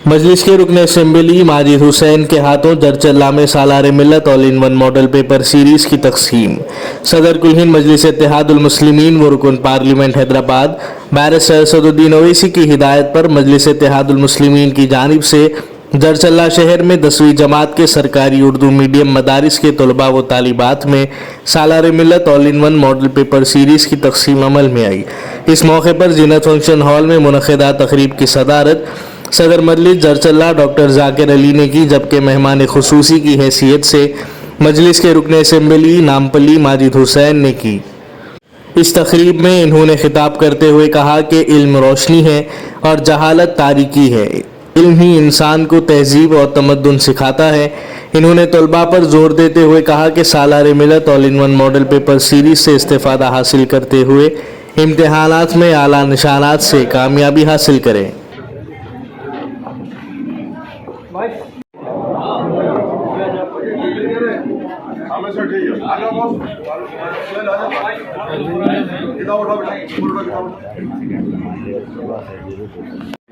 मजलिस के रुकन असम्बली माजिद हुसैन के हाथों दरचल्ला में सालार मिल्लत all in one model paper series की तकसीम। सदर कुल हिंद मजलिस इत्तेहादुल मुस्लिमीन व रुकन पार्लियामेंट हैदराबाद बैरिस्टर असदुद्दीन ओवैसी की हिदायत पर मजलिस इत्तेहादुल मुस्लिमीन की जानिब से दरचल्ला शहर में 10वीं जमात के सरकारी उर्दू मीडियम मदारिस के तलबा व तालिबात में सालार मिल्लत all in one model paper series की तकसीम अमल में आई। इस मौके पर जीनत फंक्शन हॉल में मुनक़िदा तकरीब की सदारत सदर मजलिस दरचल्ला डॉक्टर जाकिर अली ने की, जबकि मेहमान खुसूसी की हैसियत से मजलिस के रुकन असम्बली नामपल्ली माजिद हुसैन ने की। इस तकरीब में इन्होंने खिताब करते हुए कहा कि इल्म रोशनी है और जहालत तारीकी है। इल्म ही इंसान को तहजीब और तमद्दुन सिखाता है। इन्होंने तलबा पर जोर देते हुए कहा कि सालार मिल्लत all in one model paper series से इस्तेफादा हासिल करते हुए इम्तिहानात में आला निशानात से कामयाबी हासिल करें।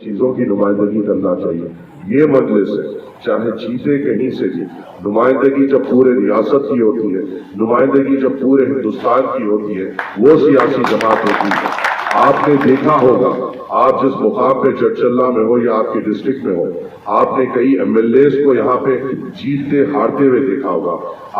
चीजों की नुमाइंदगी करना चाहिए। ये मजलिस है, चाहे जीते कहीं से भी, नुमाइंदगी जब पूरे रियासत की होती है, नुमाइंदगी जब पूरे हिंदुस्तान की होती है, वो सियासी जमात होती है। आपने देखा होगा, आप जिस मुकाम पे चरचल्ला में हो या आपके डिस्ट्रिक्ट में हो, आपने कई एमएलएस को यहाँ पे जीतते हारते हुए देखा होगा।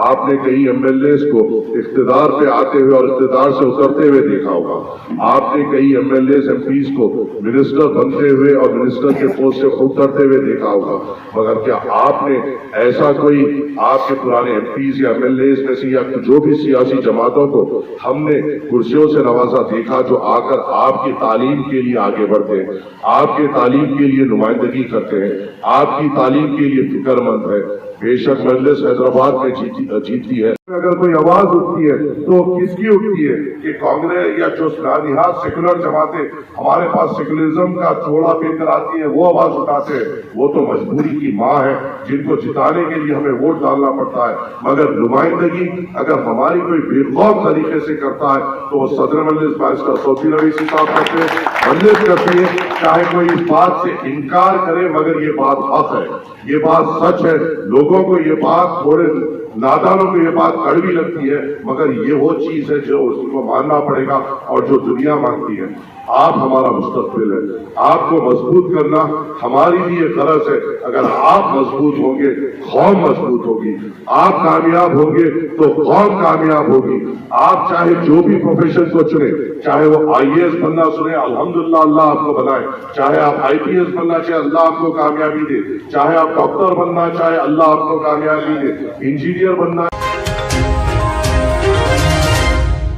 आपने कई एमएलएस को इख्तिदार पे आते हुए और इख्तिदार से उतरते हुए देखा होगा। आपने कई एमएलएस एमपीज को मिनिस्टर बनते हुए और मिनिस्टर के पोस्ट से उतरते हुए देखा होगा। मगर क्या आपने ऐसा कोई आपके पुराने एमपीज या एमएलएस में से या जो भी सियासी जमातों को हमने कुर्सियों से नवाजा देखा जो आकर आपकी तालीम के लिए आगे बढ़ते हैं, आपके तालीम के लिए नुमाइंदगी करते हैं, आपकी तालीम के लिए फिक्रमंद है? बेशक मजलिस हैदराबाद में जीतती है, अगर कोई आवाज उठती है तो किसकी उठती है कि कांग्रेस या जो लानिहात सेकुलर जमातें हमारे पास सेकुलरिज्म का चोड़ा पहनकर आती है वो आवाज उठाते हैं। वो तो मजबूरी की माँ है जिनको जिताने के लिए हमें वोट डालना पड़ता है। मगर नुमाइंदगी अगर हमारी कोई बेखौफ तरीके से करता है तो वो सदर मजलिस बैरिस्टर असदुद्दीन ओवैसी साहब करते हैं, मजलिस करती है। चाहे कोई इस बात से इनकार करे मगर ये बात हक है, ये बात सच है। लोगों को ये बात, थोड़े नादानों को ये बात कड़वी लगती है, मगर ये वो चीज है जो उसको मानना पड़ेगा और जो दुनिया मांगती है। आप हमारा मुस्तकबिल है, आपको मजबूत करना हमारी भी ये गरज है। अगर आप मजबूत होंगे कौम मजबूत होगी, आप कामयाब होंगे तो कौम कामयाब होगी। आप चाहे जो भी प्रोफेशन को चुने, चाहे वो आईएएस बनना चुने, अल्हम्दुलिल्लाह अल्लाह आपको बनाए, चाहे आप आईपीएस बनना चाहे अल्लाह आपको कामयाबी दे, चाहे आप डॉक्टर बनना चाहे अल्लाह आपको कामयाबी दे, इंजीनियर बनना